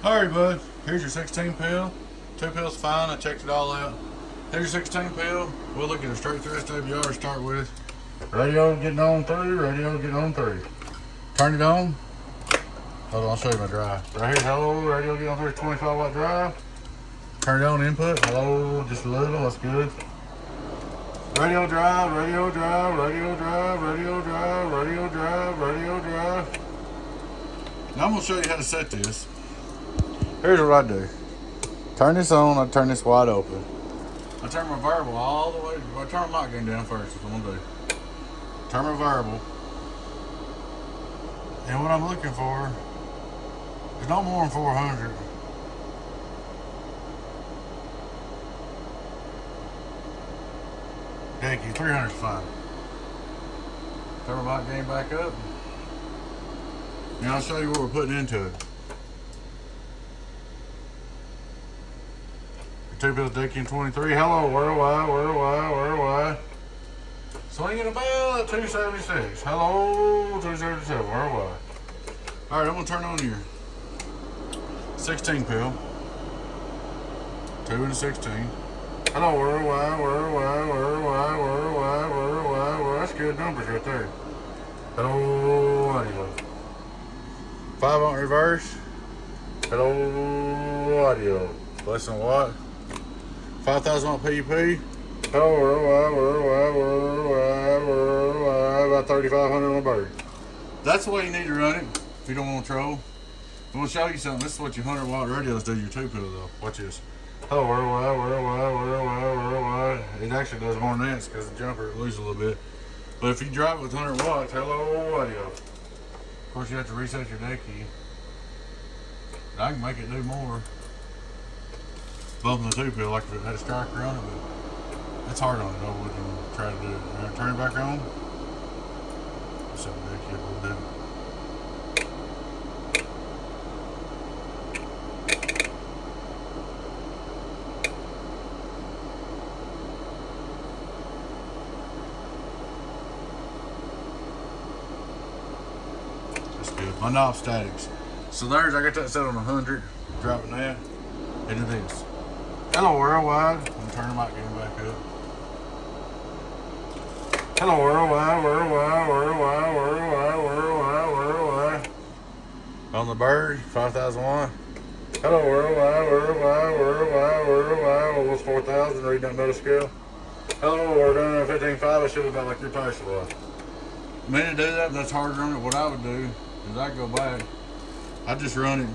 Alright, bud. Here's your 16 pill. 2 pills fine. I checked it all out. Here's your 16 pill. We'll look at a straight through SWR to start with. Radio getting on through. Radio getting on through. Turn it on. Hold on, I'll show you my drive. Right here, hello. Radio getting on through. 25 watt drive. Turn it on input. Hello, just a little. That's good. Radio drive, radio drive, radio drive, radio drive, radio drive, radio drive. Now I'm going to show you how to set this. Here's what I do. Turn this on, I turn this wide open. I turn my variable all the way, I turn my mic gain down first, that's what I'm going to do. Turn my variable. And what I'm looking for is no more than 400. Thank you, 300 is fine. Turn my mic gain back up. Now I'll show you what we're putting into it. 2 pills Dickie 23. Hello, worldwide, worldwide, worldwide. Swinging about 276. Hello, 277, worldwide. Alright, I'm going to turn on your 16 pill. 2 and a 16. Hello, worldwide, worldwide, worldwide, worldwide, worldwide. Well, that's good numbers right there. Hello, audio. 5 on reverse. Hello, audio. Less than what? 5,000 watt PUP. Hello, worldwide, worldwide, worldwide, worldwide. About 3,500 on a bird. That's the way you need to run it if you don't want to troll. I'm going to show you something. This is what your 100 watt radios do your 2 pillow though. Watch this. Hello, worldwide, worldwide, worldwide, worldwide. It actually does more than that because the jumper loses a little bit. But if you drive it with 100 watts, hello, audio. Of course, you have to reset your deck key. I can make it do more. Bumping the 2 pill like if it had a striker on it, but it's hard on it. I wouldn't try to do it. Turn it back on. Set the deck key up a little bit. That's good. My knob statics. So there's, I got that set on 100. Dropping that into this. Hello, worldwide. I'm going to turn the mic gain back up. Hello, worldwide, worldwide, worldwide, worldwide, worldwide, worldwide. On the bird, 5,000 watt. Hello, worldwide, worldwide, worldwide, worldwide. Almost 4,000. Reading that metal scale. Hello, we're doing a 15.5. I should have got like your pace was. I mean to do that, but that's harder on it. What I would do is I'd go back. I'd just run it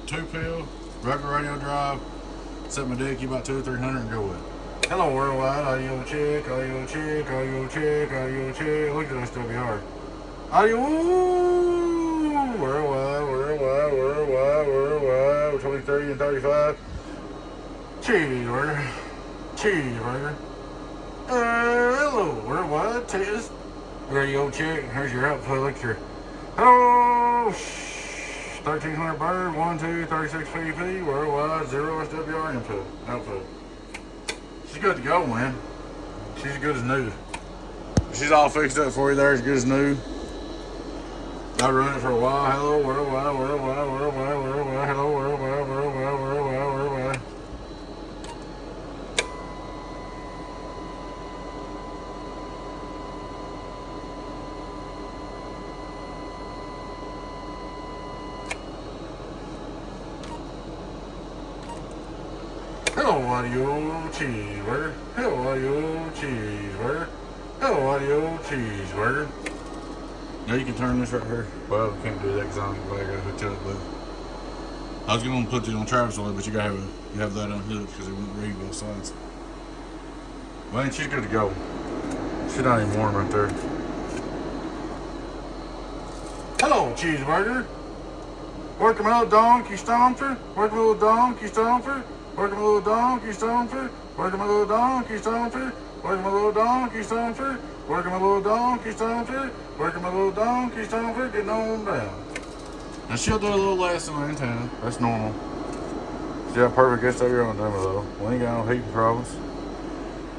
2 pill, regular radio drive. Set my deck about 200 or 300 and go with it. Hello, worldwide. Audio check, audio check, audio check, audio check. Look at that, still be hard. Audio worldwide, worldwide, worldwide, worldwide. 23 and 35. Cheeseburger. Cheeseburger. Hello, worldwide. Test. Radio check. Here's your output. Look at your. Hello. 1300 bird, 1, 2, 36 PP, worldwide, 0 SWR input, output. She's good to go, man. She's as good as new. She's all fixed up for you there, as good as new. I've run it for a while. Hello, worldwide, worldwide, worldwide, worldwide, hello, worldwide, worldwide, worldwide, worldwide. Hello, audio cheeseburger. Hello, audio cheeseburger. Hello, audio cheeseburger. Now you can turn this right here. Well, we can't do that because I don't got to hook it up, but I was going to put it on Travis oil, but you got to have that unhooked because it won't read both sides. Man, she's good to go. She's not even warm right there. Hello, cheeseburger. Working my little donkey stomper. Working my little donkey stomper. Working my little donkey stomper. Working my little donkey stomper. Working my little donkey stomper. Working my little donkey stomper. Working my little donkey stomper. Getting on down. Now she'll do a little less than my antenna. That's normal. She's got perfect SWR on demo though. We ain't got no heating problems.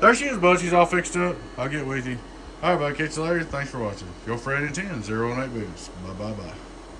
There she is, bud. She's all fixed up. I'll get with you. All right, bud. Catch you later. Thanks for watching. Your Fred in 10, 0 and 8 business. Bye.